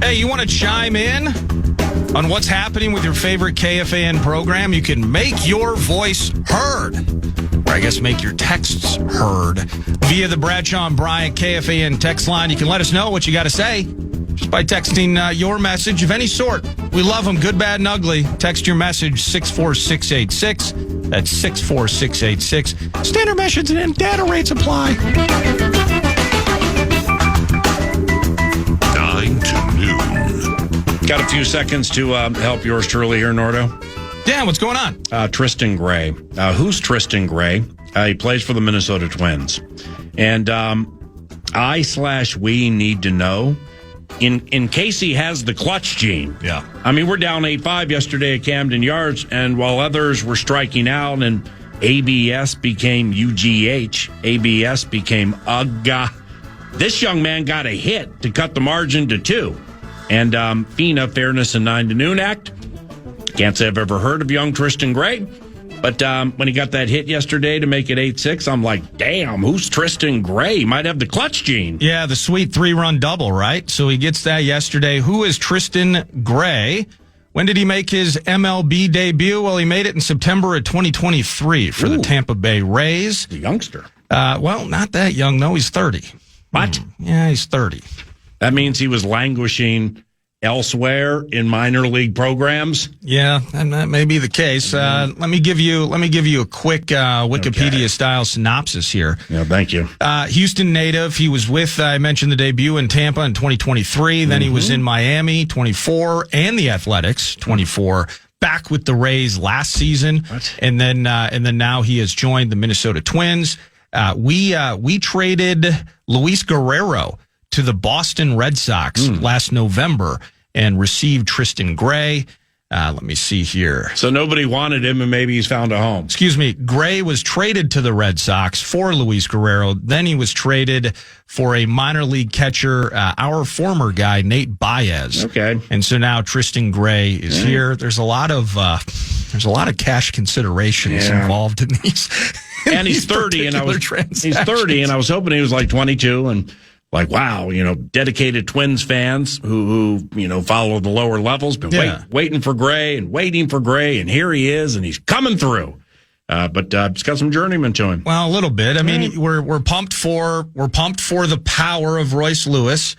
Hey, you want to chime in on what's happening with your favorite KFAN program? You can make your voice heard, or I guess make your texts heard, via the Bradshaw and Bryant KFAN text line. You can let us know what you got to say just by texting your message of any sort. We love them, good, bad, and ugly. Text your message 64686. That's 64686. Standard message and data rates apply. 9 to noon. Got a few seconds to help yours truly here, Nordo. Yeah, what's going on? Tristan Gray. Who's Tristan Gray? He plays for the Minnesota Twins. And we need to know in case he has the clutch gene. Yeah. I mean, we're down 8-5 yesterday at Camden Yards, and while others were striking out and ABS became UGH, ABS became UGA, this young man got a hit to cut the margin to 2. And FINA, Fairness and 9 to Noon Act. Can't say I've ever heard of young Tristan Gray. But when he got that hit yesterday to make it 8-6, I'm like, damn, who's Tristan Gray? He might have the clutch gene. Yeah, the sweet 3-run double, right? So he gets that yesterday. Who is Tristan Gray? When did he make his MLB debut? Well, he made it in September of 2023 for the Tampa Bay Rays. The youngster. Well, not that young, though. He's 30. What? Yeah, he's 30. That means he was languishing elsewhere in minor league programs. Yeah, and that may be the case. Let me give you a quick Wikipedia style synopsis here. Yeah, thank you. Houston native. He was with, I mentioned the debut in Tampa in 2023. Then he was in Miami 24 and the Athletics 24. Back with the Rays last season. What? And then now he has joined the Minnesota Twins. We traded Luis Guerrero to the Boston Red Sox last November and received Tristan Gray. Let me see here. So nobody wanted him, and maybe he's found a home. Excuse me. Gray was traded to the Red Sox for Luis Guerrero. Then he was traded for a minor league catcher, our former guy, Nate Baez. Okay. And so now Tristan Gray is here. There's a lot of cash considerations involved in these. And he's 30, and I was hoping he was like 22, and like, wow, dedicated Twins fans who follow the lower levels, been waiting for Gray, and here he is, and he's coming through. But it's got some journeyman to him. Well, a little bit. I mean, we're pumped for the power of Royce Lewis.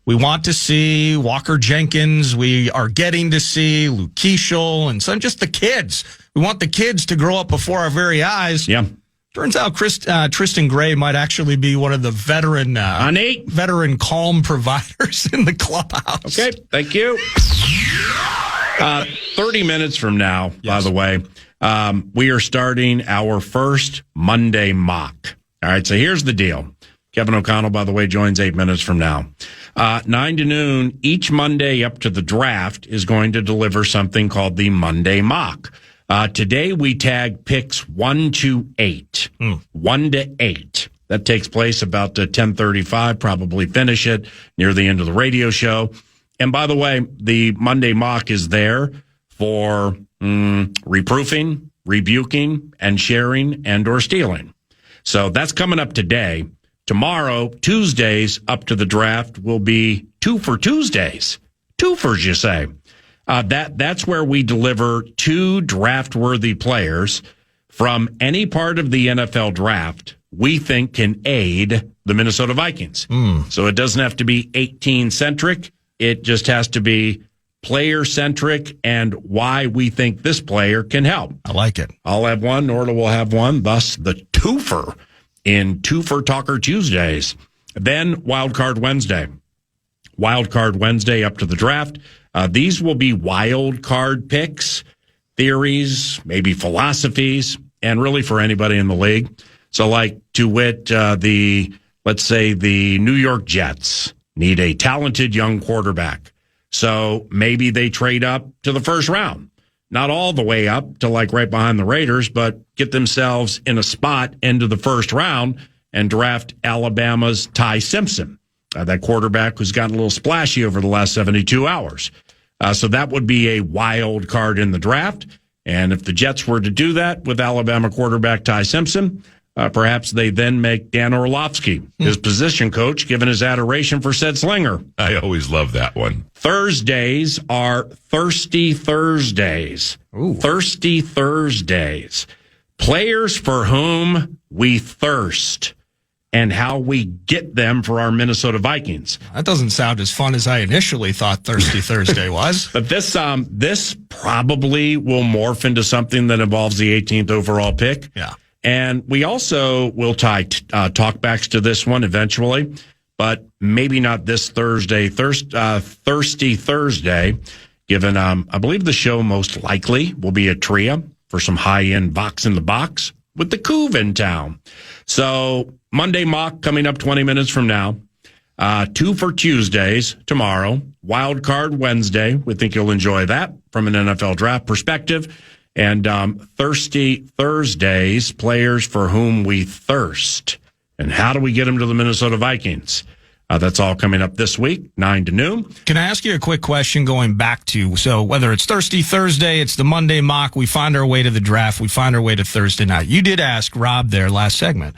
We want to see Walker Jenkins. We are getting to see Luke Keeschel and some just the kids. We want the kids to grow up before our very eyes. Yeah. Turns out Tristan Gray might actually be one of the veteran calm providers in the clubhouse. Okay, thank you. 30 minutes from now, by the way, we are starting our first Monday mock. All right, so here's the deal. Kevin O'Connell, by the way, joins 8 minutes from now. 9 to noon, each Monday up to the draft is going to deliver something called the Monday mock. Today we tag picks 1 to 8. 1 to 8. That takes place about 10:35, probably finish it near the end of the radio show. And by the way, the Monday mock is there for reproofing, rebuking, and sharing and or stealing. So that's coming up today. Tomorrow, Tuesdays up to the draft will be 2 for Tuesdays. Twofers, you say. That's where we deliver 2 draft-worthy players from any part of the NFL draft we think can aid the Minnesota Vikings. So it doesn't have to be 18-centric. It just has to be player-centric and why we think this player can help. I like it. I'll have one, Norda will have one, thus the twofer in Twofer Talker Tuesdays. Then Wild Card Wednesday. Wild Card Wednesday up to the draft. These will be wild card picks, theories, maybe philosophies, and really for anybody in the league. So like to wit, let's say the New York Jets need a talented young quarterback. So maybe they trade up to the first round. Not all the way up to like right behind the Raiders, but get themselves in a spot into the first round and draft Alabama's Ty Simpson, that quarterback who's gotten a little splashy over the last 72 hours. So that would be a wild card in the draft. And if the Jets were to do that with Alabama quarterback Ty Simpson, Perhaps they then make Dan Orlovsky his position coach, given his adoration for said slinger. I always love that one. Thursdays are Thirsty Thursdays. Ooh. Thirsty Thursdays. Players for whom we thirst and how we get them for our Minnesota Vikings. That doesn't sound as fun as I initially thought Thirsty Thursday was. But this probably will morph into something that involves the 18th overall pick. Yeah. And we also will tie talkbacks to this one eventually, but maybe not this Thursday, Thirsty Thursday, given I believe the show most likely will be a tria for some high-end box in the box with the Couve in town. So Monday mock coming up 20 minutes from now. 2 for Tuesdays tomorrow. Wild Card Wednesday. We think you'll enjoy that from an NFL draft perspective. And Thirsty Thursdays, players for whom we thirst. And how do we get them to the Minnesota Vikings? That's all coming up this week, 9 to noon. Can I ask you a quick question going back to, so whether it's Thirsty Thursday, it's the Monday mock, we find our way to the draft, we find our way to Thursday night. You did ask Rob there last segment,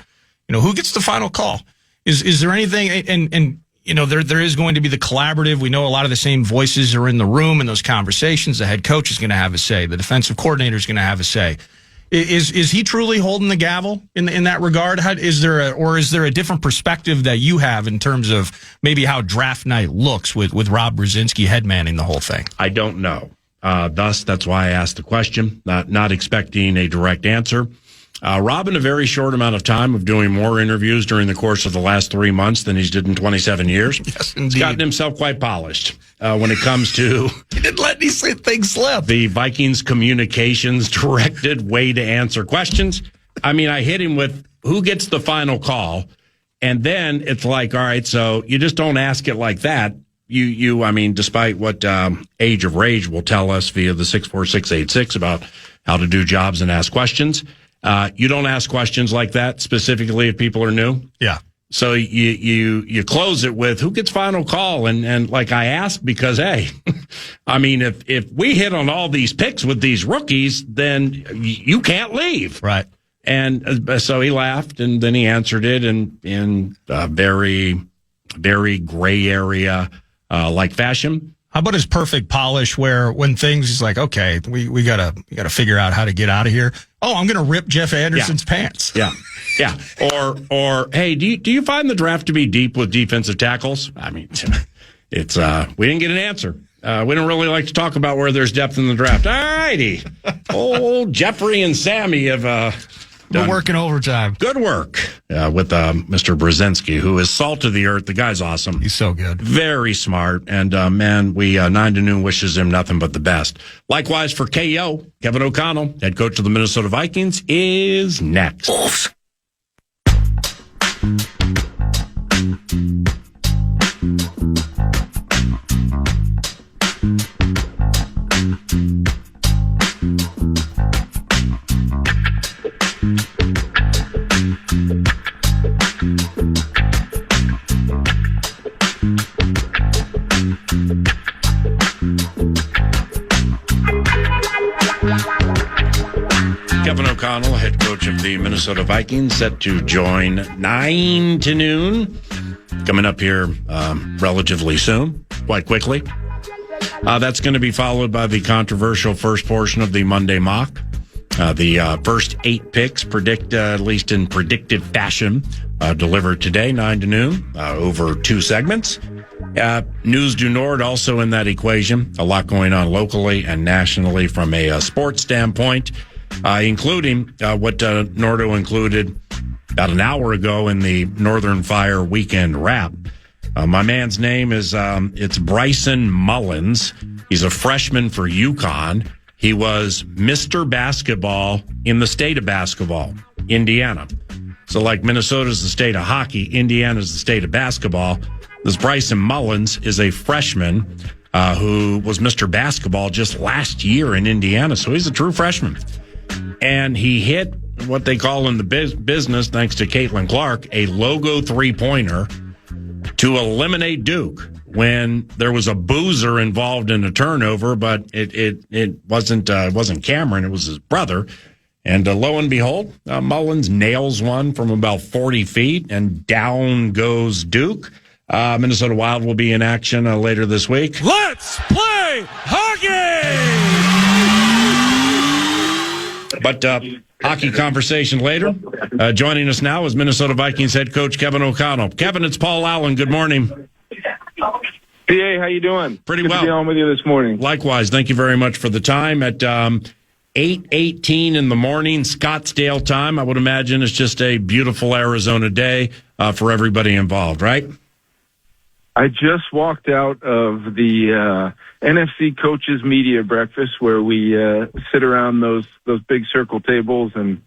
who gets the final call? Is there anything, and there is going to be the collaborative. We know a lot of the same voices are in the room in those conversations. The head coach is going to have a say. The defensive coordinator is going to have a say. Is he truly holding the gavel in that regard? Is there a different perspective that you have in terms of maybe how draft night looks with Rob Brzezinski headmanning the whole thing? I don't know. That's why I asked the question, not expecting a direct answer. Rob, in a very short amount of time of doing more interviews during the course of the last 3 months than he's did in 27 years, yes, he's gotten himself quite polished when it comes to he didn't let these things slip. The Vikings communications directed way to answer questions. I mean, I hit him with who gets the final call, and then it's like, all right, so you just don't ask it like that. I mean, despite what Age of Rage will tell us via the 64686 about how to do jobs and ask questions. You don't ask questions like that specifically if people are new. Yeah. So you close it with who gets final call, and like I ask because hey, I mean if we hit on all these picks with these rookies, then you can't leave. Right. And so he laughed, and then he answered it in very, very gray area like fashion. How about his perfect polish where when things he's like, okay, we gotta figure out how to get out of here. Oh, I'm gonna rip Jeff Anderson's pants. Yeah. Yeah. Or hey, do you find the draft to be deep with defensive tackles? I mean, it's we didn't get an answer. We don't really like to talk about where there's depth in the draft. All righty. Old Jeffrey and Sammy have We're working overtime. Good work with Mr. Brzezinski, who is salt of the earth. The guy's awesome. He's so good. Very smart. And, man, we 9 to noon wishes him nothing but the best. Likewise for KO, Kevin O'Connell, head coach of the Minnesota Vikings, is next. Kevin O'Connell, head coach of the Minnesota Vikings, set to join 9 to noon. Coming up here relatively soon, quite quickly. That's going to be followed by the controversial first portion of the Monday mock. The first 8 picks at least in predictive fashion, delivered today, 9 to noon, over 2 segments. News du Nord also in that equation. A lot going on locally and nationally from a sports standpoint, including what Nordo included about an hour ago in the Northern Fire weekend wrap. My man's name is it's Bryson Mullins. He's a freshman for UConn. He was Mr. Basketball in the state of basketball, Indiana. So like Minnesota's the state of hockey, Indiana's the state of basketball. This Bryson Mullins is a freshman who was Mr. Basketball just last year in Indiana. So he's a true freshman. And he hit what they call in the business, thanks to Caitlin Clark, a logo three-pointer to eliminate Duke when there was a boozer involved in a turnover, but it wasn't Cameron, it was his brother. And lo and behold, Mullins nails one from about 40 feet, and down goes Duke. Minnesota Wild will be in action later this week. Let's play hockey! But hockey conversation later. Joining us now is Minnesota Vikings head coach Kevin O'Connell. Kevin, it's Paul Allen. Good morning. PA, how you doing? Pretty Good well. to be on with you this morning. Likewise. Thank you very much for the time. At 8:18 in the morning, Scottsdale time, I would imagine it's just a beautiful Arizona day for everybody involved, right? I just walked out of the NFC Coaches Media Breakfast, where we sit around those big circle tables and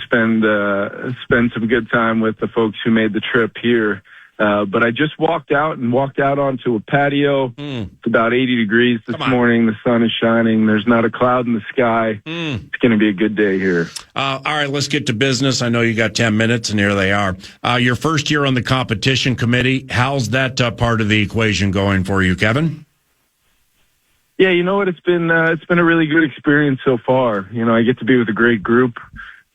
spend some good time with the folks who made the trip here. But I just walked out onto a patio. It's about 80 degrees this morning. The sun is shining. There's not a cloud in the sky. It's going to be a good day here. All right, let's get to business. I know you got 10 minutes, and here they are. Your first year on the competition committee. How's that part of the equation going for you, Kevin? Yeah, you know what? It's been a really good experience so far. You know, I get to be with a great group.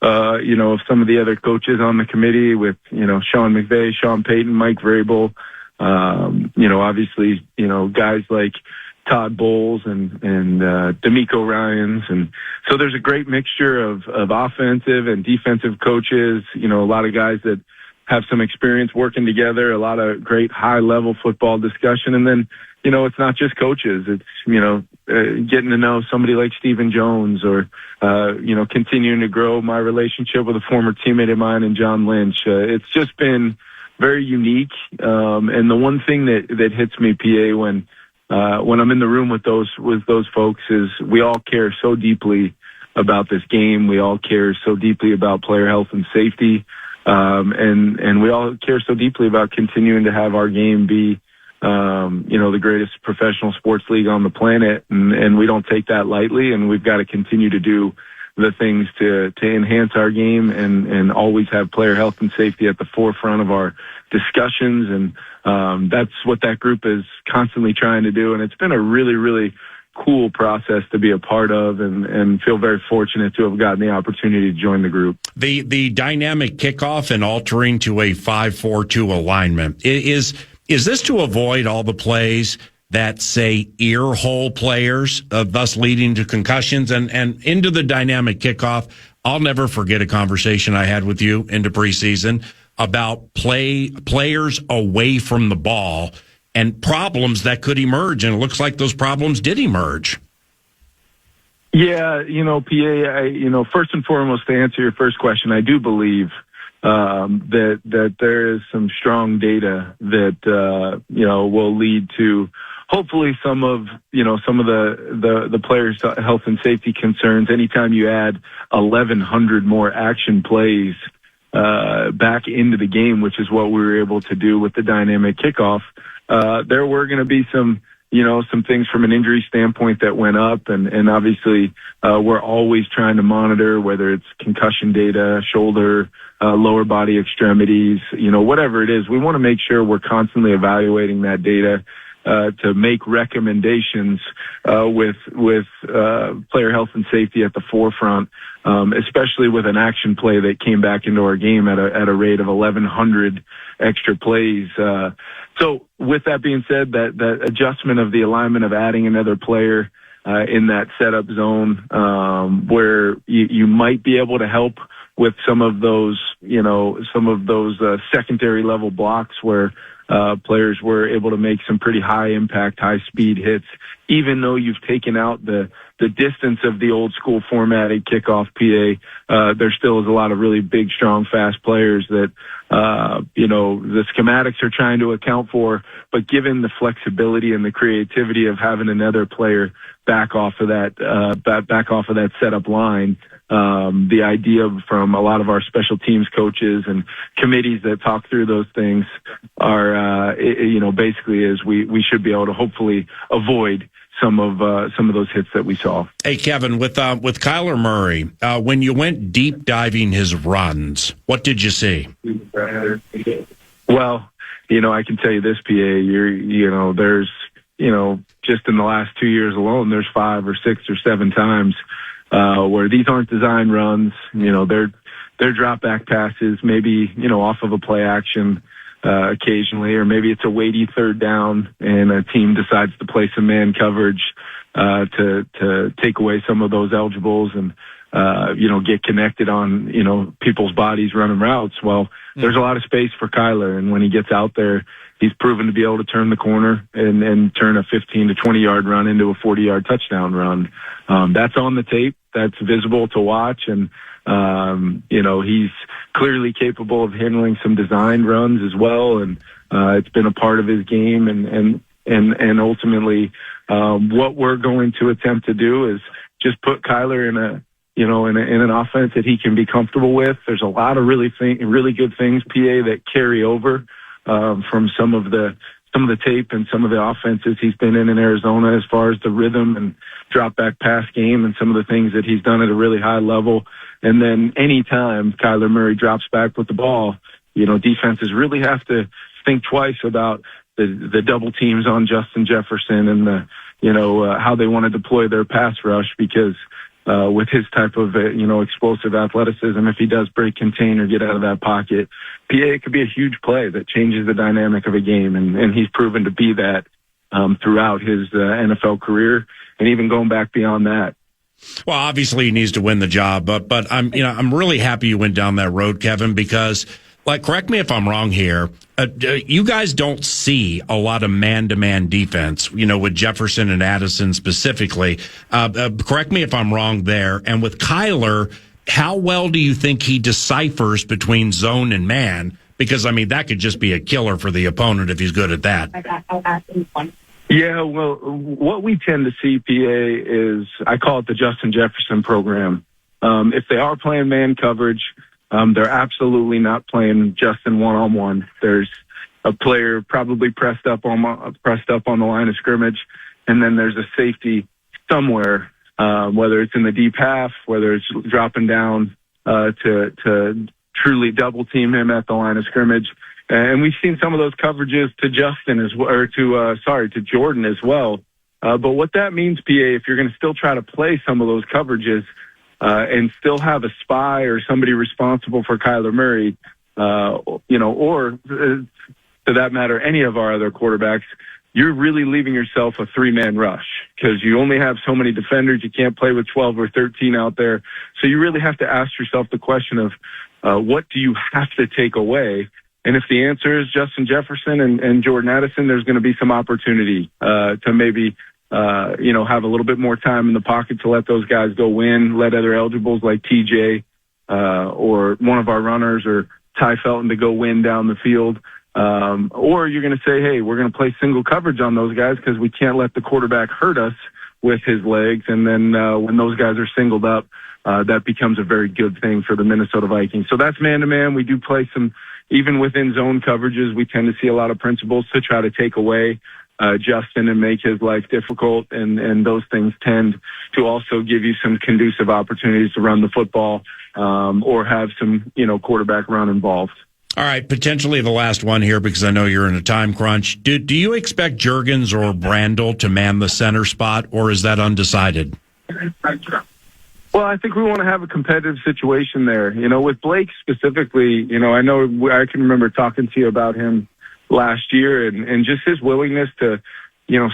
Of some of the other coaches on the committee with, Sean McVay, Sean Payton, Mike Vrabel, obviously, guys like Todd Bowles and D'Amico Ryans. And so there's a great mixture of offensive and defensive coaches, a lot of guys that have some experience working together, a lot of great high level football discussion. And then, it's not just coaches. It's, getting to know somebody like Stephen Jones or, continuing to grow my relationship with a former teammate of mine and John Lynch. It's just been very unique. And the one thing that hits me, PA, when I'm in the room with those folks is we all care so deeply about this game. We all care so deeply about player health and safety. And we all care so deeply about continuing to have our game be, the greatest professional sports league on the planet. And we don't take that lightly, and we've got to continue to do the things to enhance our game and always have player health and safety at the forefront of our discussions. And, that's what that group is constantly trying to do. And it's been a really, really cool process to be a part of and feel very fortunate to have gotten the opportunity to join the group. The dynamic kickoff and altering to a 5-4-2 alignment is this to avoid all the plays that say ear hole players, thus leading to concussions and into the dynamic kickoff? I'll never forget a conversation I had with you into preseason about players away from the ball and problems that could emerge. And it looks like those problems did emerge. Yeah, PA, first and foremost, to answer your first question, I do believe that there is some strong data that, will lead to hopefully some of the players' health and safety concerns. Anytime you add 1,100 more action plays back into the game, which is what we were able to do with the dynamic kickoff, there were going to be some things from an injury standpoint that went up. And obviously, we're always trying to monitor whether it's concussion data, shoulder, lower body extremities, whatever it is. We want to make sure we're constantly evaluating that data to make recommendations with player health and safety at the forefront, especially with an action play that came back into our game at a rate of 1,100 extra plays. So with that being said, that adjustment of the alignment of adding another player in that setup zone where you might be able to help with some of those secondary level blocks where players were able to make some pretty high impact, high speed hits, even though you've taken out the distance of the old school formatted kickoff PA. There still is a lot of really big, strong, fast players that, the schematics are trying to account for, but given the flexibility and the creativity of having another player back off of that setup line, the idea from a lot of our special teams coaches and committees that talk through those things are, basically is we should be able to hopefully avoid some of those hits that we saw. Hey, Kevin, with Kyler Murray, when you went deep diving his runs, what did you see? Well, I can tell you this, PA, there's, just in the last 2 years alone, there's 5 or 6 or 7 times where these aren't design runs. They're drop back passes, maybe, off of a play action occasionally, or maybe it's a weighty third down and a team decides to play some man coverage to take away some of those eligibles and, get connected on, people's bodies running routes. Well, there's a lot of space for Kyler, and when he gets out there, he's proven to be able to turn the corner and turn a 15 to 20-yard run into a 40-yard touchdown run. That's on the tape. That's visible to watch, and he's clearly capable of handling some designed runs as well, and it's been a part of his game. And ultimately, what we're going to attempt to do is just put Kyler in an offense that he can be comfortable with. There's a lot of really good things, PA, that carry over from some of the tape and some of the offenses he's been in Arizona, as far as the rhythm and drop back pass game and some of the things that he's done at a really high level. And then anytime Kyler Murray drops back with the ball, defenses really have to think twice about the double teams on Justin Jefferson and how they want to deploy their pass rush, because with his type of, explosive athleticism, if he does break contain or get out of that pocket, PA could be a huge play that changes the dynamic of a game. And he's proven to be that throughout his NFL career, and even going back beyond that. Well, obviously he needs to win the job, but I'm really happy you went down that road, Kevin, because, correct me if I'm wrong here, you guys don't see a lot of man-to-man defense, with Jefferson and Addison specifically. Correct me if I'm wrong there. And with Kyler, how well do you think he deciphers between zone and man? Because, that could just be a killer for the opponent if he's good at that. Yeah, well, what we tend to see, PA, is I call it the Justin Jefferson program. If they are playing man coverage, they're absolutely not playing Justin one-on-one. There's a player probably pressed up on the line of scrimmage, and then there's a safety somewhere, whether it's in the deep half, whether it's dropping down to truly double team him at the line of scrimmage. And we've seen some of those coverages to Justin to Jordan as well. But what that means, PA, if you're going to still try to play some of those coverages and still have a spy or somebody responsible for Kyler Murray, or to that matter, any of our other quarterbacks, you're really leaving yourself a three-man rush, because you only have so many defenders. You can't play with 12 or 13 out there. So you really have to ask yourself the question of what do you have to take away? And if the answer is Justin Jefferson and Jordan Addison, there's going to be some opportunity to maybe, have a little bit more time in the pocket to let those guys go win, let other eligibles like TJ or one of our runners or Ty Felton to go win down the field. Or you're going to say, hey, we're going to play single coverage on those guys because we can't let the quarterback hurt us with his legs. And then when those guys are singled up, that becomes a very good thing for the Minnesota Vikings. So that's man-to-man. We do play some, even within zone coverages, we tend to see a lot of principles to try to take away Justin and make his life difficult. And those things tend to also give you some conducive opportunities to run the football or have some, quarterback run involved. All right, potentially the last one here, because I know you're in a time crunch. Do you expect Juergens or Brandel to man the center spot, or is that undecided? Well, I think we want to have a competitive situation there. With Blake specifically, I know I can remember talking to you about him last year and just his willingness to,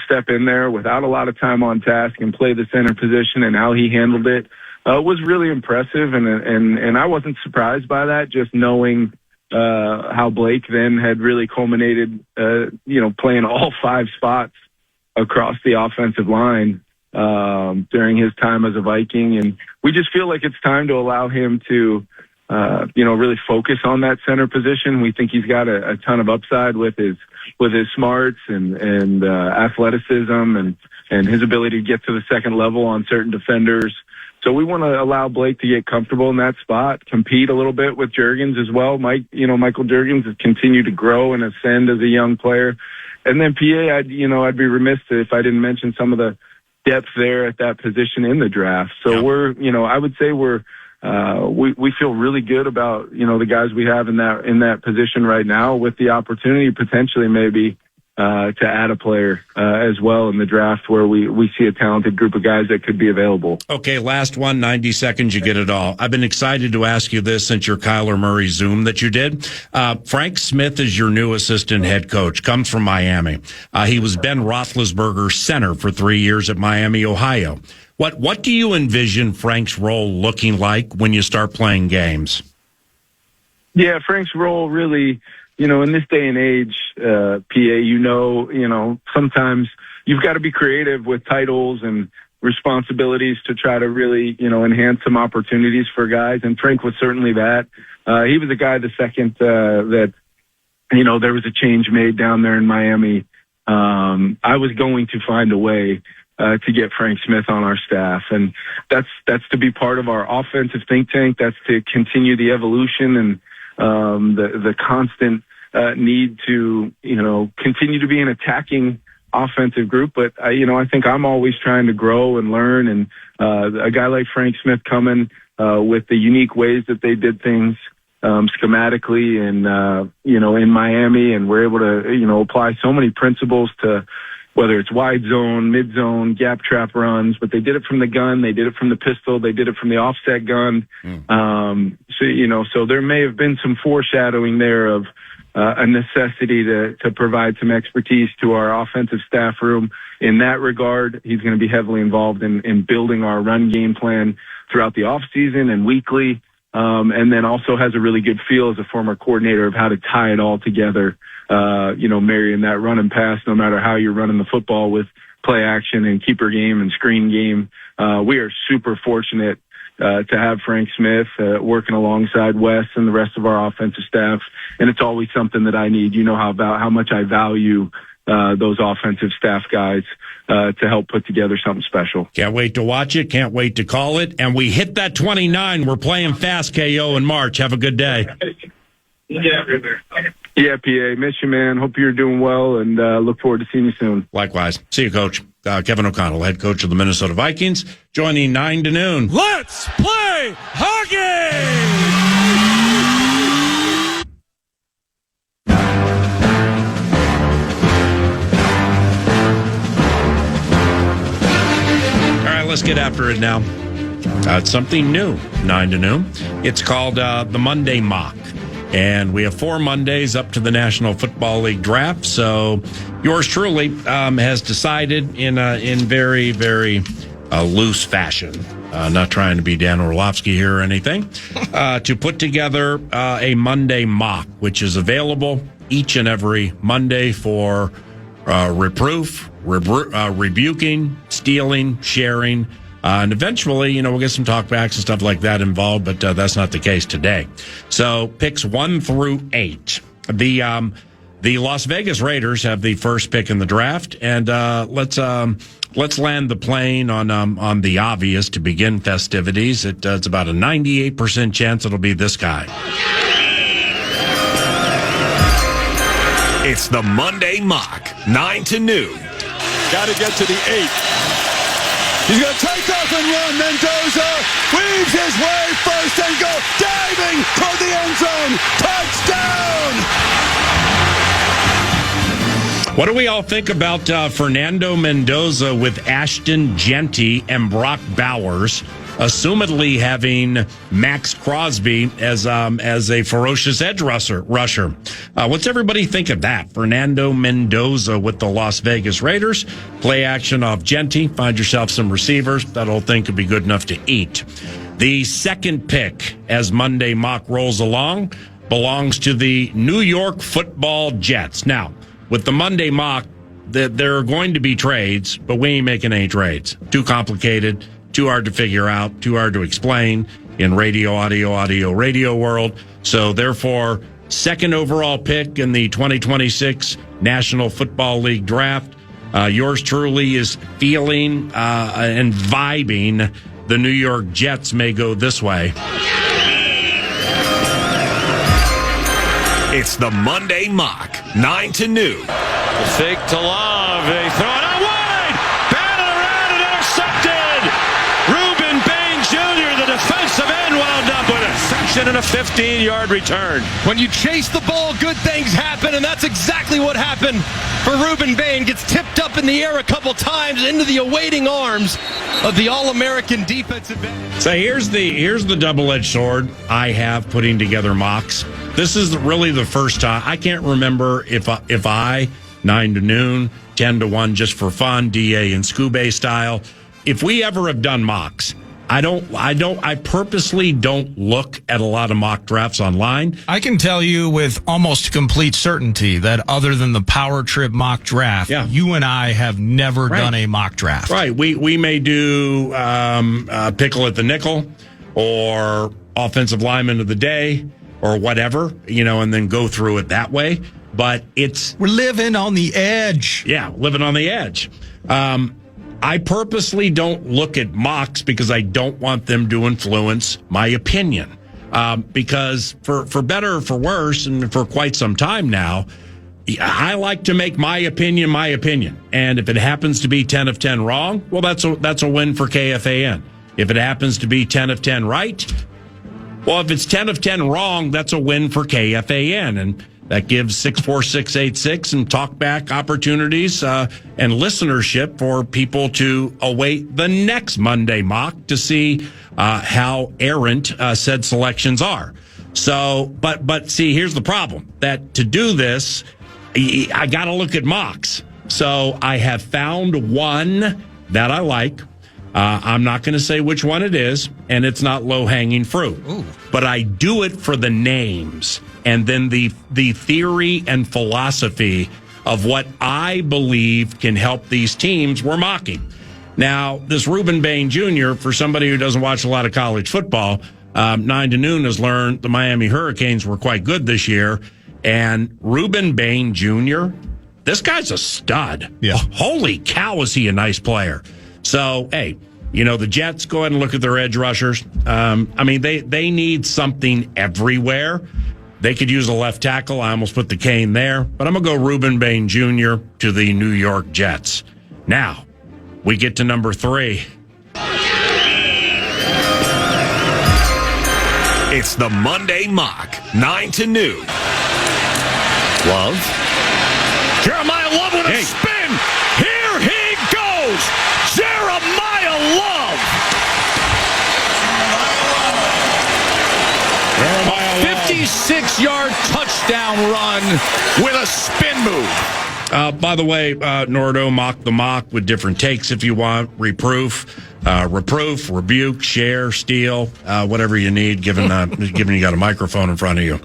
step in there without a lot of time on task and play the center position, and how he handled it was really impressive. And I wasn't surprised by that, just knowing how Blake then had really culminated, playing all five spots across the offensive line during his time as a Viking. And we just feel like it's time to allow him to, really focus on that center position. We think he's got a ton of upside with his smarts and athleticism and his ability to get to the second level on certain defenders. So we want to allow Blake to get comfortable in that spot, compete a little bit with Juergens as well. Michael Juergens has continued to grow and ascend as a young player. And then PA, I'd be remiss if I didn't mention some of the depth there at that position in the draft. So I would say we feel really good about, the guys we have in that position right now, with the opportunity potentially maybe to add a player as well in the draft where we see a talented group of guys that could be available. Okay, last one, 90 seconds, you get it all. I've been excited to ask you this since your Kyler Murray Zoom that you did. Frank Smith is your new assistant head coach, comes from Miami. He was Ben Roethlisberger's center for 3 years at Miami, Ohio. What do you envision Frank's role looking like when you start playing games? Yeah, Frank's role really, in this day and age, PA, sometimes you've got to be creative with titles and responsibilities to try to really, enhance some opportunities for guys. And Frank was certainly that. He was a guy the second that, there was a change made down there in Miami. I was going to find a way to get Frank Smith on our staff. And that's to be part of our offensive think tank. That's to continue the evolution and the constant need to, continue to be an attacking offensive group. But, I think I'm always trying to grow and learn. And a guy like Frank Smith coming with the unique ways that they did things schematically and, in Miami, and we're able to, apply so many principles to whether it's wide zone, mid zone, gap trap runs, but they did it from the gun, they did it from the pistol, they did it from the offset gun. So there may have been some foreshadowing there of a necessity to provide some expertise to our offensive staff room. In that regard, he's going to be heavily involved in building our run game plan throughout the off season and weekly. And then also has a really good feel as a former coordinator of how to tie it all together, marrying that run and pass, no matter how you're running the football with play action and keeper game and screen game. We are super fortunate to have Frank Smith working alongside Wes and the rest of our offensive staff. And it's always something that I need. You know how much I value those offensive staff guys to help put together something special. Can't wait to watch it. Can't wait to call it. And we hit that 29. We're playing fast, KO, in March. Have a good day. Yeah, PA. Miss you, man. Hope you're doing well, and look forward to seeing you soon. Likewise. See you, Coach. Kevin O'Connell, head coach of the Minnesota Vikings, joining 9 to noon. Let's play hockey! Let's get after it now. It's something new, 9 to noon. It's called the Monday Mock. And we have 4 Mondays up to the National Football League draft. So yours truly has decided in very, very loose fashion, not trying to be Dan Orlovsky here or anything, to put together a Monday Mock, which is available each and every Monday for reproof, rebuking, stealing, sharing, and eventually, we'll get some talkbacks and stuff like that involved, but that's not the case today. So picks 1 through 8. The Las Vegas Raiders have the first pick in the draft, and let's land the plane on the obvious to begin festivities. It's about a 98% chance it'll be this guy. It's the Monday Mock, 9 to noon. Got to get to the 8. He's going to take off and run. Mendoza weaves his way first and goal. Diving toward the end zone. Touchdown! What do we all think about Fernando Mendoza with Ashton Genty and Brock Bowers, assumedly having Max Crosby as a ferocious edge rusher? What's everybody think of that? Fernando Mendoza with the Las Vegas Raiders. Play action off Genty. Find yourself some receivers. That whole thing could be good enough to eat. The second pick, as Monday Mock rolls along, belongs to the New York Football Jets. Now, with the Monday Mock, there are going to be trades, but we ain't making any trades. Too complicated. Too hard to figure out, too hard to explain in radio world. So therefore, second overall pick in the 2026 National Football League draft. Yours truly is feeling and vibing the New York Jets may go this way. It's the Monday Mock, 9 to noon. Fake to Love. They throw it out wide. Batted around and intercepted. Reuben Bain Jr., the defensive end, wound up with it. completion and a 15-yard return. When you chase the ball, good things happen, and that's exactly what happened for Ruben Bain. Gets tipped up in the air a couple times into the awaiting arms of the All-American defensive end. So here's the double-edged sword I have putting together mocks. This is really the first time. I can't remember if I 9 to noon, 10 to 1 just for fun, DA and Scooby style. If we ever have done mocks, I purposely don't look at a lot of mock drafts online. I can tell you with almost complete certainty that other than the Power Trip mock draft, you and I have never done a mock draft. Right. We may do pickle at the nickel or offensive lineman of the day or whatever, and then go through it that way. But we're living on the edge. Yeah, living on the edge. I purposely don't look at mocks because I don't want them to influence my opinion. Because for better or for worse, and for quite some time now, I like to make my opinion my opinion. And if it happens to be 10 of 10 wrong, well, that's a win for KFAN. If it happens to be 10 of 10 right, well, if it's 10 of 10 wrong, that's a win for KFAN. And that gives 64686 and talkback opportunities and listenership for people to await the next Monday mock to see how errant said selections are. So, but see, here's the problem. That to do this, I got to look at mocks. So I have found one that I like. I'm not going to say which one it is, and it's not low-hanging fruit. Ooh. But I do it for the names and then the theory and philosophy of what I believe can help these teams we're mocking. Now, this Ruben Bain Jr., for somebody who doesn't watch a lot of college football, 9 to noon has learned the Miami Hurricanes were quite good this year. And Ruben Bain Jr., this guy's a stud. Yeah. Holy cow, is he a nice player. So, hey, the Jets, go ahead and look at their edge rushers. They need something everywhere. They could use a left tackle. I almost put the cane there. But I'm going to go Ruben Bain Jr. to the New York Jets. Now, we get to number 3. It's the Monday Mock, 9 to noon. Love. Jeremiah Love with a spin. Here he goes. Jeremiah Love. 56-yard touchdown run With a spin move. By the way, Nordo, mock the mock with different takes if you want. Reproof, rebuke, share, steal, whatever you need, given you got a microphone in front of you.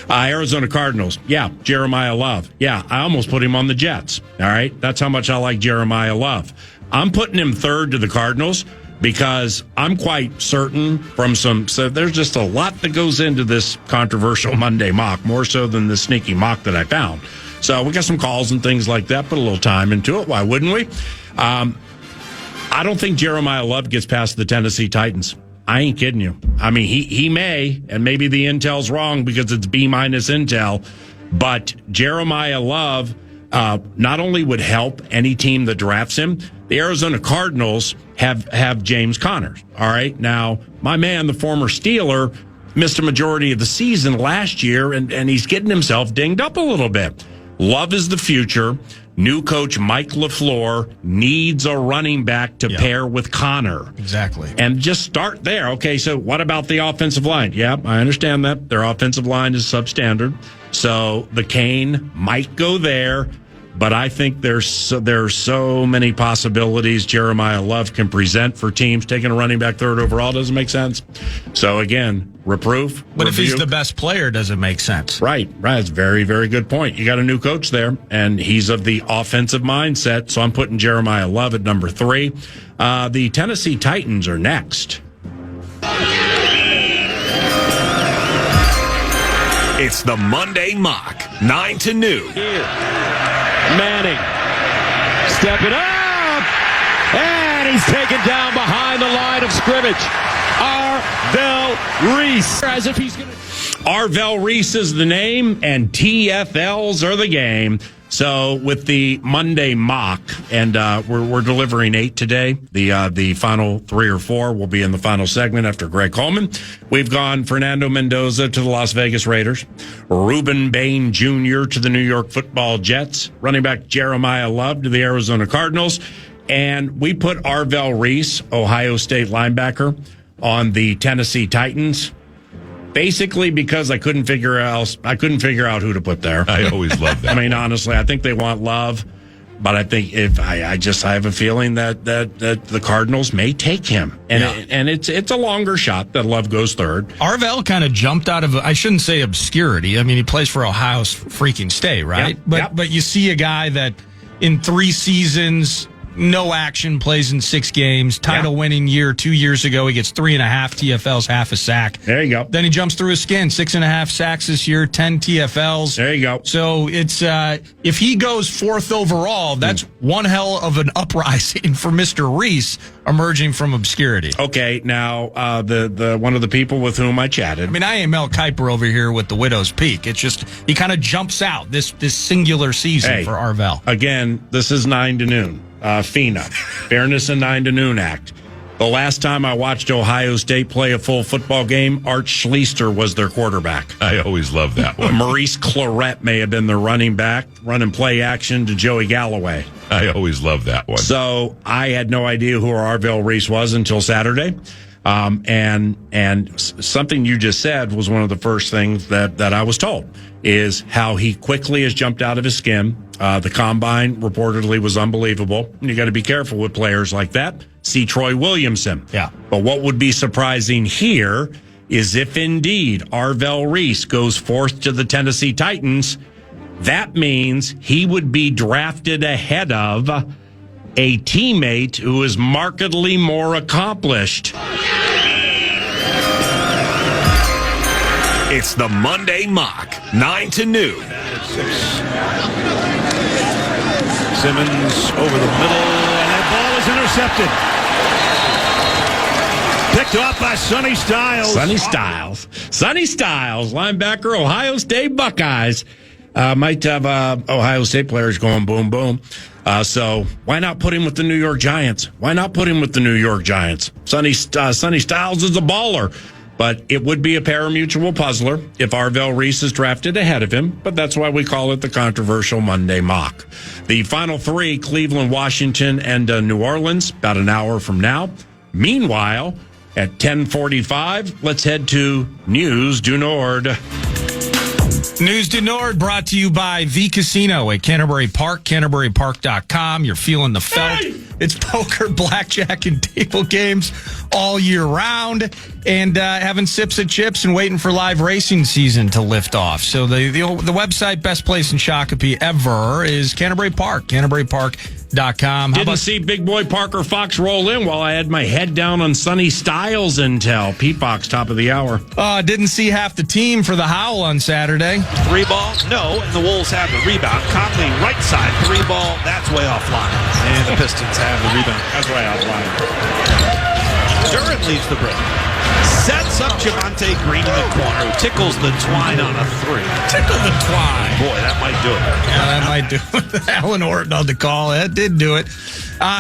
Arizona Cardinals. Yeah, Jeremiah Love. Yeah, I almost put him on the Jets. All right, that's how much I like Jeremiah Love. I'm putting him third to the Cardinals because I'm quite certain so there's just a lot that goes into this controversial Monday mock, more so than the sneaky mock that I found. So we got some calls and things like that, put a little time into it. Why wouldn't we? I don't think Jeremiah Love gets past the Tennessee Titans. I ain't kidding you. I mean, he may, and maybe the intel's wrong because it's B- intel, but Jeremiah Love not only would help any team that drafts him, the Arizona Cardinals have James Conner. All right. Now, my man, the former Steeler, missed a majority of the season last year, and he's getting himself dinged up a little bit. Love is the future. New coach Mike LaFleur needs a running back to pair with Conner. Exactly. And just start there. Okay, so what about the offensive line? Yeah, I understand that. Their offensive line is substandard. So the cane might go there. But I think there's so many possibilities Jeremiah Love can present for teams. Taking a running back third overall doesn't make sense. So, again, reproof. But if he's the best player, does it make sense? Right. That's a very, very good point. You got a new coach there, and he's of the offensive mindset. So I'm putting Jeremiah Love at number 3. The Tennessee Titans are next. It's the Monday Mock, 9 to noon. Manning stepping up, and he's taken down behind the line of scrimmage. Arvell Reese. As if he's going to. Arvell Reese is the name, and TFLs are the game. So with the Monday mock, and we're delivering 8 today. The final 3 or 4 will be in the final segment after Greg Coleman. We've gone Fernando Mendoza to the Las Vegas Raiders, Ruben Bain Jr. to the New York Football Jets, running back Jeremiah Love to the Arizona Cardinals, and we put Arvell Reese, Ohio State linebacker, on the Tennessee Titans. Basically, because I couldn't figure out who to put there. I always love that. I mean, honestly, I think they want Love, but I think I have a feeling that the Cardinals may take him, and it's a longer shot that Love goes third. Arvell kind of jumped out of, I shouldn't say obscurity. I mean, he plays for Ohio freaking State, right? Yep. But you see a guy that in 3 seasons, no action, plays in 6 games, title-winning year 2 years ago. He gets 3.5 TFLs, half a sack. There you go. Then he jumps through his skin, 6.5 sacks this year, 10 TFLs. There you go. So it's if he goes 4th overall, that's one hell of an uprising for Mr. Reese emerging from obscurity. Okay, now the one of the people with whom I chatted. I mean, I am Mel Kiper over here with the Widow's Peak. It's just he kind of jumps out this singular season for Arvell. Again, this is 9 to noon. FINA, Fairness and 9 to Noon Act. The last time I watched Ohio State play a full football game, Art Schleister was their quarterback. I always love that one. Maurice Clarett may have been their running back, running play action to Joey Galloway. I always love that one. So I had no idea who Arvell Reese was until Saturday. And something you just said was one of the first things that I was told is how he quickly has jumped out of his skin. The combine reportedly was unbelievable. You got to be careful with players like that. See Troy Williamson. Yeah. But what would be surprising here is if indeed Arvell Reese goes 4th to the Tennessee Titans, that means he would be drafted ahead of a teammate who is markedly more accomplished. It's the Monday Mock, 9 to noon. Simmons over the middle, and that ball is intercepted. Picked off by Sonny Styles. Sonny Styles, linebacker, Ohio State Buckeyes. Might have Ohio State players going boom, boom. So why not put him with the New York Giants? Sonny Styles is a baller. But it would be a pari-mutuel puzzler if Arvell Reese is drafted ahead of him. But that's why we call it the controversial Monday mock. The final 3, Cleveland, Washington, and New Orleans, about an hour from now. Meanwhile, at 10:45, let's head to News du Nord. News du Nord brought to you by The Casino at Canterbury Park, CanterburyPark.com. You're feeling the felt. Hey! It's poker, blackjack, and table games all year round. And having sips of chips and waiting for live racing season to lift off. So the website, best place in Shakopee ever, is Canterbury Park, CanterburyPark.com. Didn't see big boy Parker Fox roll in while I had my head down on Sonny Styles intel. Pete Fox, top of the hour. Didn't see half the team for the Howl on Saturday. 3 ball, no, and the Wolves have the rebound. Conley, right side, 3 ball, that's way offline. And the Pistons have the rebound. That's way offline. Durant leaves the break. Sets up Javonte Green in the corner, who tickles the twine on a 3. Tickle the twine. Boy, that might do it. Yeah, that might do it. Alan Orton on the call. That did do it.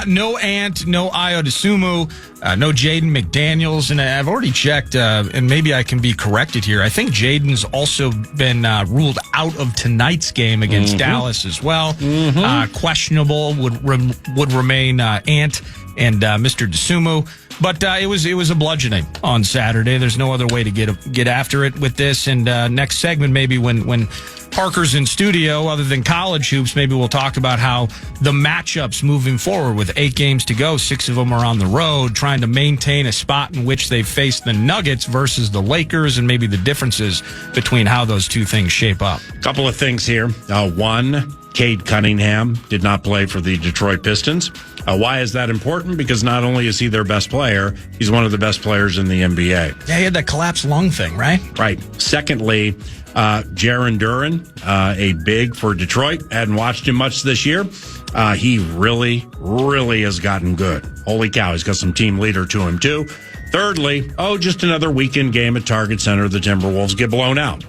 No Ant, no Ayo Dosunmu, no Jaden McDaniels. And I've already checked, and maybe I can be corrected here. I think Jaden's also been ruled out of tonight's game against Dallas as well. Questionable would remain Ant and Mr. Dosunmu. But it was a bludgeoning on Saturday. There's no other way to get after it with this. And next segment, maybe when Parker's in studio, other than college hoops, maybe we'll talk about how the matchups moving forward with 8 games to go, 6 of them are on the road, trying to maintain a spot in which they face the Nuggets versus the Lakers, and maybe the differences between how those two things shape up. Couple of things here. One, Cade Cunningham did not play for the Detroit Pistons. Why is that important? Because not only is he their best player, he's one of the best players in the NBA. Yeah, he had that collapsed lung thing, right? Right. Secondly, Jaron Duran, a big for Detroit. Hadn't watched him much this year. He really, really has gotten good. Holy cow, he's got some team leader to him, too. Thirdly, just another weekend game at Target Center. The Timberwolves get blown out,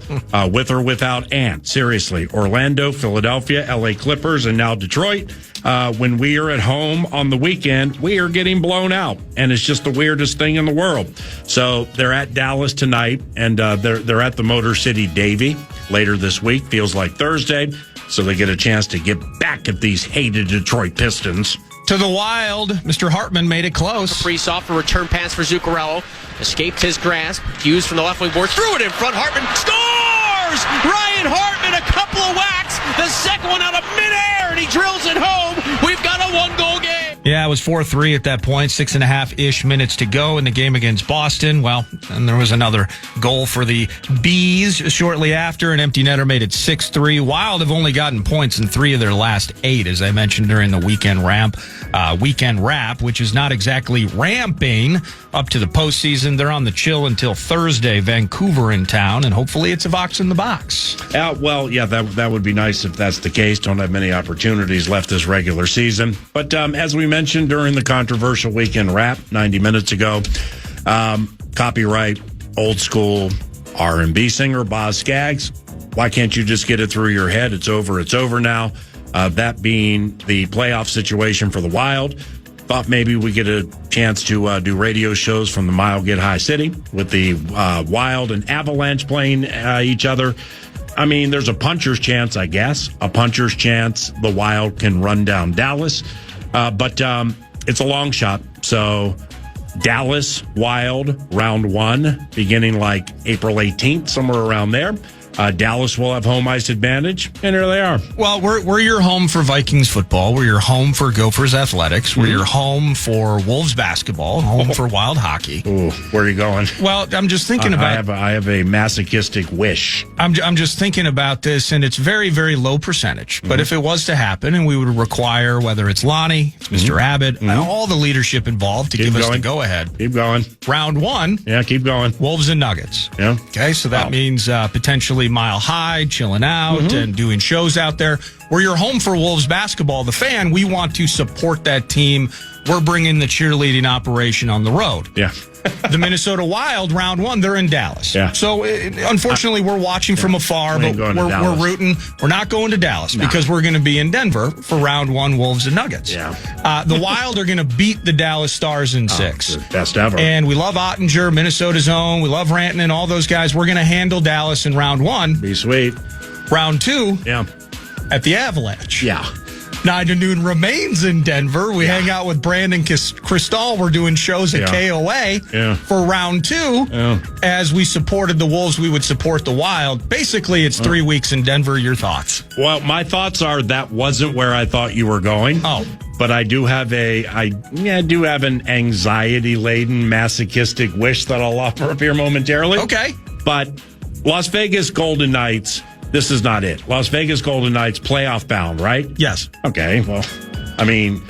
with or without Ant. Seriously, Orlando, Philadelphia, LA Clippers, and now Detroit. When we are at home on the weekend, we are getting blown out, and it's just the weirdest thing in the world. So they're at Dallas tonight, and they're at the Motor City Davy later this week. Feels like Thursday, so they get a chance to get back at these hated Detroit Pistons. To the Wild, Mr. Hartman made it close. Freeze off a return pass for Zuccarello. Escaped his grasp. Hughes from the left wing board. Threw it in front. Hartman scores! Ryan Hartman, a couple of whacks. The second one out of midair, and he drills it home. We've got a one-goal game. Yeah, it was 4-3 at that point. 6.5-ish minutes to go in the game against Boston. Well, and there was another goal for the Bees shortly after. An empty netter made it 6-3. Wild have only gotten points in 3 of their last 8, as I mentioned during the weekend wrap, which is not exactly ramping up to the postseason. They're on the chill until Thursday. Vancouver in town, and hopefully it's a box in the box. That would be nice if that's the case. Don't have many opportunities left this regular season. But as we mentioned during the controversial weekend wrap 90 minutes ago, copyright old school R&B singer Boz Scaggs. Why can't you just get it through your head? It's over now. That being the playoff situation for the Wild. Thought maybe we get a chance to do radio shows from the Mile Get High City with the Wild and Avalanche playing each other. I mean, there's a puncher's chance, I guess. A puncher's chance the Wild can run down Dallas. But it's a long shot. So Dallas, Wild, round 1, beginning like April 18th, somewhere around there. Dallas will have home ice advantage, and here they are. Well, we're your home for Vikings football. We're your home for Gophers athletics. We're your home for Wolves basketball. Home for Wild hockey. Ooh, where are you going? Well, I'm just thinking about. I have a masochistic wish. I'm just thinking about this, and it's very, very low percentage. But if it was to happen, and we would require whether it's Lonnie, it's Mr. Abbott, all the leadership involved to give us the go ahead. Keep going. Round 1. Yeah, keep going. Wolves and Nuggets. Yeah. Okay, so that means potentially Mile High, chilling out and doing shows out there. We're your home for Wolves basketball. The Fan, we want to support that team. We're bringing the cheerleading operation on the road. Yeah. The Minnesota Wild, round 1, they're in Dallas. Yeah. So, unfortunately, we're watching from afar, but we're rooting. We're not going to Dallas because we're going to be in Denver for round 1, Wolves and Nuggets. Yeah. The Wild are going to beat the Dallas Stars in 6. Best ever. And we love Ottinger, Minnesota's own. We love Rantanen, all those guys. We're going to handle Dallas in round 1. Be sweet. Round 2, yeah, at the Avalanche. Yeah. 9 to noon remains in Denver. We hang out with Brandon Cristal. We're doing shows at KOA for round 2. Yeah. As we supported the Wolves, we would support the Wild. Basically, it's 3 weeks in Denver. Your thoughts? Well, my thoughts are that wasn't where I thought you were going. Oh. But I do have an anxiety-laden, masochistic wish that I'll offer up here momentarily. Okay. But Las Vegas Golden Knights, this is not it. Las Vegas Golden Knights playoff bound, right? Yes. Okay, well, I mean,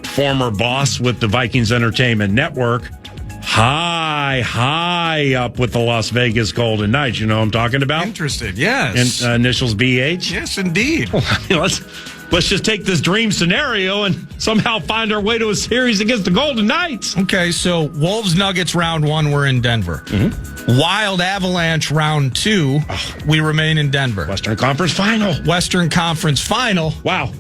former boss with the Vikings Entertainment Network, high up with the Las Vegas Golden Knights. You know what I'm talking about? Interested, yes. And, initials BH? Yes, indeed. Let's just take this dream scenario and somehow find our way to a series against the Golden Knights. Okay, so Wolves Nuggets round 1, we're in Denver. Wild Avalanche round 2, we remain in Denver. Western Conference Final. Wow.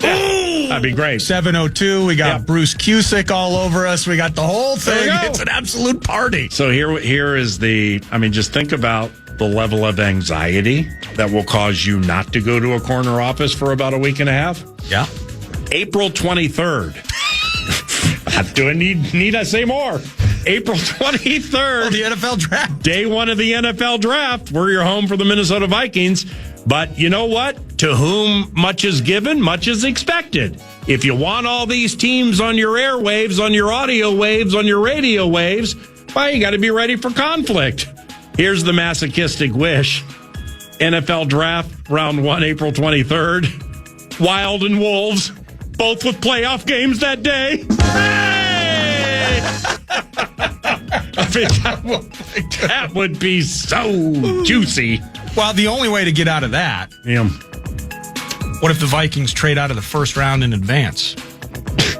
Yeah, that'd be great. 7:02. We got Bruce Cusick all over us. We got the whole thing. It's an absolute party. So here is just think about the level of anxiety that will cause you not to go to a corner office for about a week and a half. Yeah. April 23rd. Do I need I say more? April 23rd. The NFL draft. Day 1 of the NFL draft. We're your home for the Minnesota Vikings. But you know what? To whom much is given, much is expected. If you want all these teams on your airwaves, on your audio waves, on your radio waves, well, you got to be ready for conflict. Here's the masochistic wish. NFL draft, round 1, April 23rd. Wild and Wolves, both with playoff games that day. Hey! That would be so juicy. Well, the only way to get out of that. Yeah. What if the Vikings trade out of the first round in advance?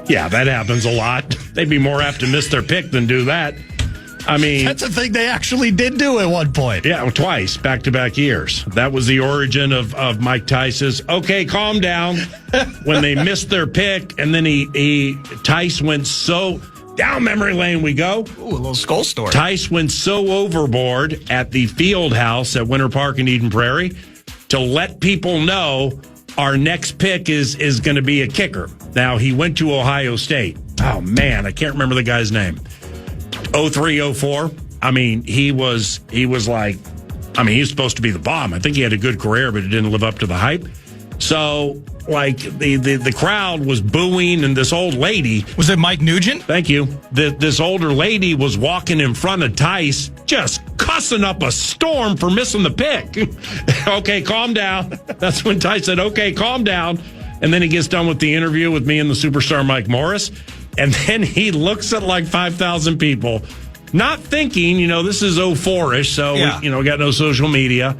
Yeah, that happens a lot. They'd be more apt to miss their pick than do that. I mean, that's a thing they actually did do at one point. Yeah, twice, back-to-back years. That was the origin of Mike Tice's, okay, calm down, when they missed their pick, and then Tice went so, down memory lane we go. Ooh, a little skull story. Tice went so overboard at the field house at Winter Park in Eden Prairie to let people know our next pick is going to be a kicker. Now, he went to Ohio State. Oh, man, I can't remember the guy's name. 03, 04. I mean, he was like, I mean, he was supposed to be the bomb. I think he had a good career, but it didn't live up to the hype. So, like, the crowd was booing, and this old lady. Was it Mike Nugent? Thank you. This older lady was walking in front of Tice, just cussing up a storm for missing the pick. Okay, calm down. That's when Tice said, okay, calm down. And then he gets done with the interview with me and the superstar Mike Morris. And then he looks at like 5,000 people, not thinking, this is 04-ish, so we got no social media.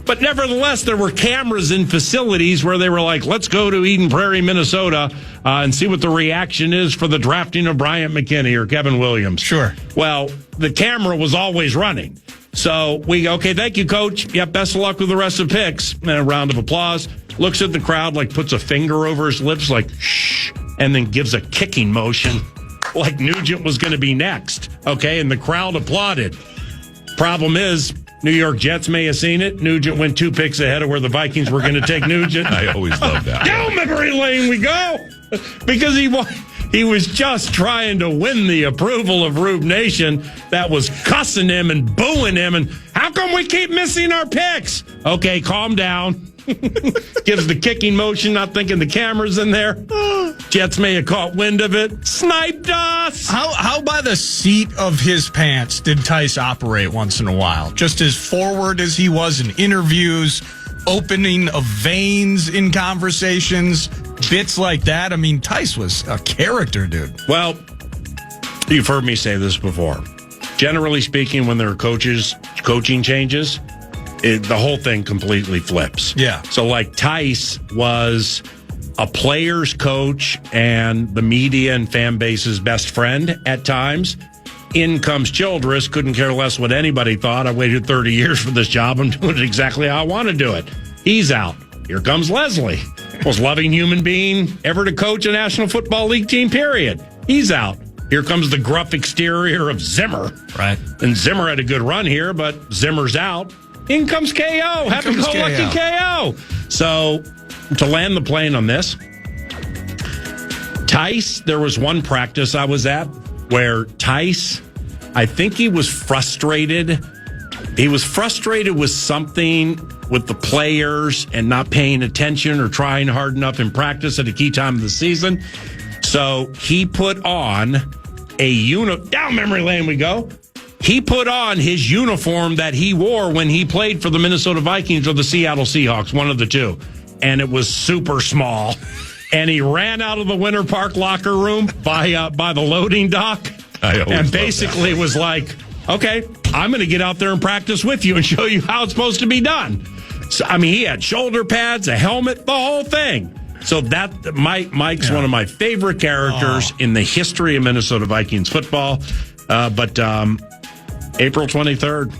But nevertheless, there were cameras in facilities where they were like, let's go to Eden Prairie, Minnesota, and see what the reaction is for the drafting of Bryant McKinney or Kevin Williams. Sure. Well, the camera was always running. So we go, okay, thank you, Coach. Yep, best of luck with the rest of picks. And a round of applause. Looks at the crowd, like puts a finger over his lips, like, shh, and then gives a kicking motion like Nugent was going to be next. Okay, and the crowd applauded. Problem is, New York Jets may have seen it. Nugent went 2 picks ahead of where the Vikings were going to take Nugent. I always love that. Down memory lane we go. Because he was just trying to win the approval of Rube Nation that was cussing him and booing him. And how come we keep missing our picks? Okay, calm down. Gives the kicking motion, not thinking the camera's in there. Jets may have caught wind of it. Sniped us! How by the seat of his pants did Tice operate once in a while? Just as forward as he was in interviews, opening of veins in conversations, bits like that. I mean, Tice was a character, dude. Well, you've heard me say this before. Generally speaking, when there are coaching changes, the whole thing completely flips. Yeah. So, like, Tice was a player's coach and the media and fan base's best friend at times. In comes Childress, couldn't care less what anybody thought. I waited 30 years for this job. I'm doing it exactly how I want to do it. He's out. Here comes Leslie. Most loving human being ever to coach a National Football League team, period. He's out. Here comes the gruff exterior of Zimmer. Right. And Zimmer had a good run here, but Zimmer's out. In comes KO. Happy-go-lucky KO. So, to land the plane on this, Tice, there was one practice I was at where Tice, I think he was frustrated. He was frustrated with something with the players and not paying attention or trying hard enough in practice at a key time of the season. So, he put on down memory lane we go. He put on his uniform that he wore when he played for the Minnesota Vikings or the Seattle Seahawks, one of the two. And it was super small. And he ran out of the Winter Park locker room by the loading dock. And basically was like, okay, I'm going to get out there and practice with you and show you how it's supposed to be done. So, I mean, he had shoulder pads, a helmet, the whole thing. So Mike's one of my favorite characters in the history of Minnesota Vikings football. But April 23rd.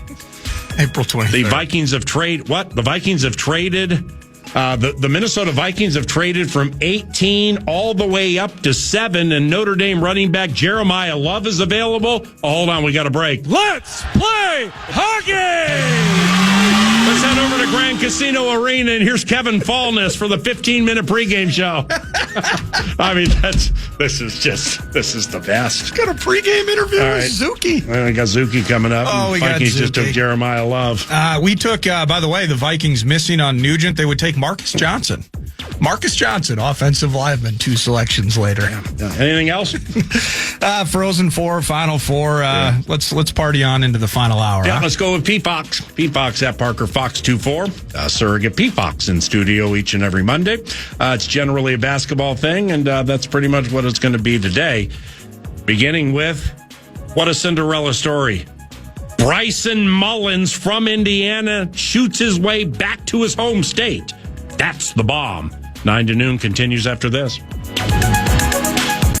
April 23rd. The Vikings have traded. The Vikings have traded. The Minnesota Vikings have traded from 18 all the way up to 7, and Notre Dame running back Jeremiah Love is available. Oh, hold on, we got a break. Let's play hockey! Let's head over to Grand Casino Arena, and here's Kevin Fallness for the 15-minute pregame show. I mean, this is the best. Got a pregame interview All right. with Zuki. Well, we got Zuki coming up. Oh, we Vikings got Zuki. just took Jeremiah Love. We took, by the way, the Vikings missing on Nugent. They would take Marcus Johnson. Marcus Johnson, offensive lineman, 2 selections later. Anything else? Frozen Four, Final Four. Let's party on into the final hour. Yeah, huh? let's go with P-Fox. P-Fox at Parker Fox 24. Surrogate P-Fox in studio each and every Monday. It's generally a basketball thing, and that's pretty much what it's going to be today. Beginning with, what a Cinderella story. Bryson Mullins from Indiana shoots his way back to his home state. That's the bomb. 9 to noon continues after this.